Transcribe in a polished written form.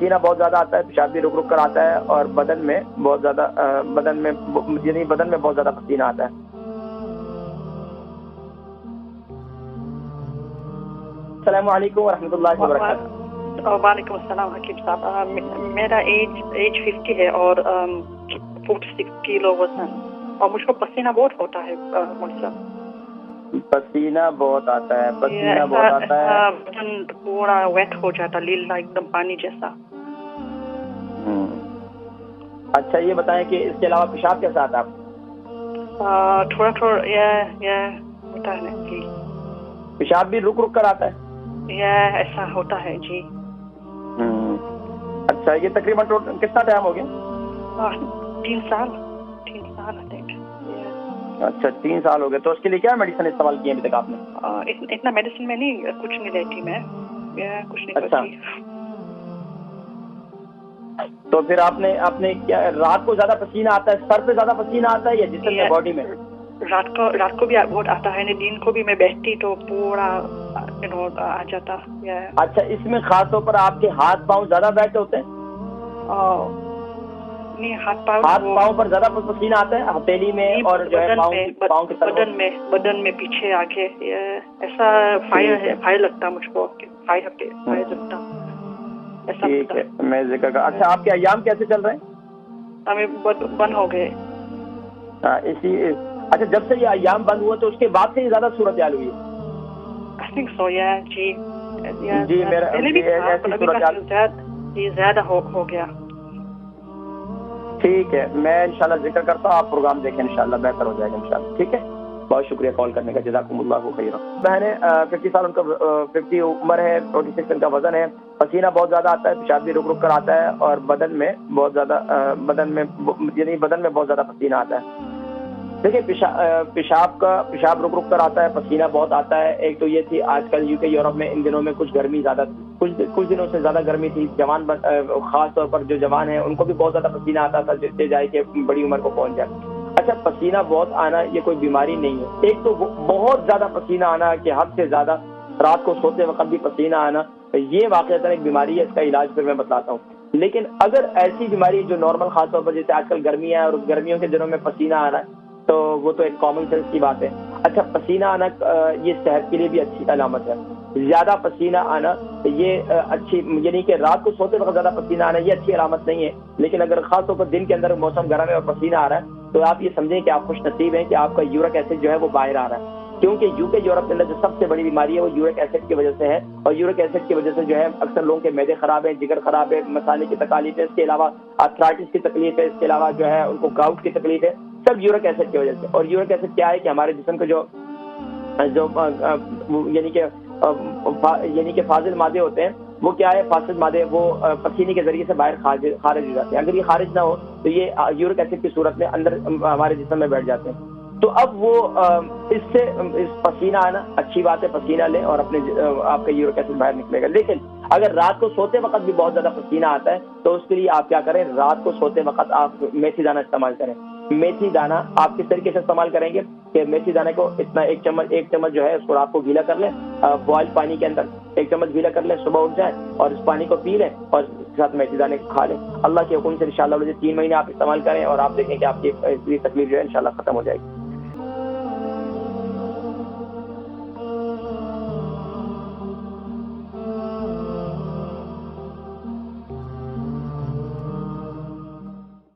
پسینہ بہت زیادہ آتا ہے، پیشاب بھی رک رک کر آتا ہے، اور بدن میں بہت زیادہ بدن میں بہت زیادہ پسینہ آتا ہے۔ السلام علیکم ورحمۃ اللہ وبرکاتہ۔ وعلیکم السلام حکیم صاحب، میرا ایج 50 ہے اور 46 کلو وزن، اور مجھ کو پسینہ بہت ہوتا ہے مجھ سے۔ پسینہ بہت آتا ہے، پسینہ بہت آتا ہے، بدن پورا ویٹ ہو جاتا، لیلا ایک دم پانی جیسا۔ اچھا یہ بتائیں کہ اس کے علاوہ پیشاب کیسا آتا ہے آپ؟ تھوڑا یہ ہوتا ہے جی۔ پیشاب بھی رک رک کر آتا ہے؟ یہ ایسا ہوتا ہے جی۔ اچھا یہ تقریباً کتنا ٹائم ہو گیا؟ 3 سال I think۔ اچھا 3 سال ہو گئے، تو اس کے لیے کیا میڈیسن استعمال کی ابھی تک آپ نے؟ اتنا میڈیسن میں نہیں، کچھ نہیں لیتی میں، کچھ نہیں کرتی۔ تو پھر آپ نے کیا رات کو زیادہ پسینہ آتا ہے، سر پہ زیادہ پسینہ آتا ہے یا جسم میں، باڈی میں؟ رات کو بھی بہت آتا ہے، دن کو بھی میں بیٹھتی تو پورا آ جاتا۔ اچھا اس میں خاص طور پر آپ کے ہاتھ پاؤں زیادہ بیٹھ ہوتے ہیں؟ نہیں، ہاتھ پاؤں پر زیادہ پسینہ آتا ہے، ہتھیلی میں اور جو ہے پاؤں کے بدن میں پیچھے آگے، ایسا فائر لگتا مجھ کو، فائر لگتا ایسا۔ ٹھیک ہے میں ذکر کر۔ اچھا آپ کے ایام کیسے چل رہے ہیں؟ ہمیں بند ہو گئے۔ اچھا جب سے یہ ایام بند ہوئے تو اس کے بعد سے ہی زیادہ صورتحال ہوئی ہے؟ I think so, yeah, جی میرا ایسی صورتحال زیادہ ہو گیا۔ ٹھیک ہے میں انشاءاللہ ذکر کرتا ہوں، آپ پروگرام دیکھیں انشاءاللہ بہتر ہو جائے گا انشاءاللہ۔ ٹھیک ہے بہت شکریہ کال کرنے کا، جزاکم اللہ خیرا۔ بہنیں 50 سال ان کا 50 عمر ہے، 46 ان کا وزن ہے، پسینہ بہت زیادہ آتا ہے، پیشاب بھی رک رک کر آتا ہے، اور بدن میں بہت زیادہ پسینہ آتا ہے۔ دیکھیں پیشاب رک رک کر آتا ہے، پسینہ بہت آتا ہے۔ ایک تو یہ تھی آج کل UK یورپ میں ان دنوں میں کچھ گرمی زیادہ تھی، کچھ دنوں سے زیادہ گرمی تھی، خاص طور پر جو جوان ہیں ان کو بھی بہت زیادہ پسینہ آتا تھا، جس سے جائے کہ بڑی عمر کو پہنچ جائے۔ اچھا پسینہ بہت آنا یہ کوئی بیماری نہیں ہے، ایک تو بہت زیادہ پسینہ آنا کہ حد سے زیادہ، رات کو سوتے وقت بھی پسینہ آنا، یہ واقعتاً ایک بیماری ہے، اس کا علاج پھر میں بتلاتا ہوں۔ لیکن اگر ایسی بیماری جو نارمل خاص طور پر جیسے آج کل گرمی ہے اور گرمیوں کے دنوں میں پسینہ آ رہا ہے تو وہ تو ایک کامن سینس کی بات ہے۔ اچھا پسینہ آنا یہ صحت کے لیے بھی اچھی علامت ہے، زیادہ پسینہ آنا یہ اچھی، یعنی کہ رات کو سوتے وقت زیادہ پسینہ آنا یہ اچھی علامت نہیں ہے، لیکن اگر خاص طور پر دن کے اندر موسم گرم ہے اور پسینہ آ رہا ہے تو آپ یہ سمجھیں کہ آپ خوش نصیب ہیں کہ آپ کا یورک ایسڈ جو ہے وہ باہر آ رہا ہے، کیونکہ UK یورپ کے اندر جو سب سے بڑی بیماری ہے وہ یورک ایسڈ کی وجہ سے ہے، اور یورک ایسڈ کی وجہ سے جو ہے اکثر لوگوں کے معدے خراب ہیں، جگر خراب ہے، مسالے کی تکالیف ہے، اس کے علاوہ آرتھرائٹس کی تکلیف ہے، اس کے علاوہ جو ہے ان کو گاؤٹ کی تکلیف ہے، سب یورک ایسڈ کی وجہ سے۔ اور یورک ایسڈ کیا ہے کہ ہمارے جسم کے جو یعنی کہ فاضل مادے ہوتے ہیں وہ کیا ہے، فاسد مادے وہ پسینے کے ذریعے سے باہر خارج ہو جاتے ہیں، اگر یہ خارج نہ ہو تو یہ یورک ایسڈ کی صورت میں اندر ہمارے جسم میں بیٹھ جاتے ہیں۔ تو اب وہ اس پسینہ آنا اچھی بات ہے، پسینہ لیں اور آپ کا یورک ایسڈ باہر نکلے گا۔ لیکن اگر رات کو سوتے وقت بھی بہت زیادہ پسینہ آتا ہے تو اس کے لیے آپ کیا کریں، رات کو سوتے وقت آپ میتھی دانہ استعمال کریں۔ میتھی دانہ آپ کس طریقے سے استعمال کریں گے کہ میتھی دانے کو اتنا ایک چمچ جو ہے اس کو رات کو گیلا کر لیں، بوائل پانی کے اندر 1 چمچ گیلا کر لیں، صبح اٹھ جائیں اور اس پانی کو پی لیں اور اس کے ساتھ میتھی دانے کھا لیں۔ اللہ کے حکم سے انشاءاللہ 3 مہینے آپ استعمال کریں اور آپ دیکھیں کہ آپ کی تکلیف جو ہے انشاءاللہ ختم ہو جائے گی۔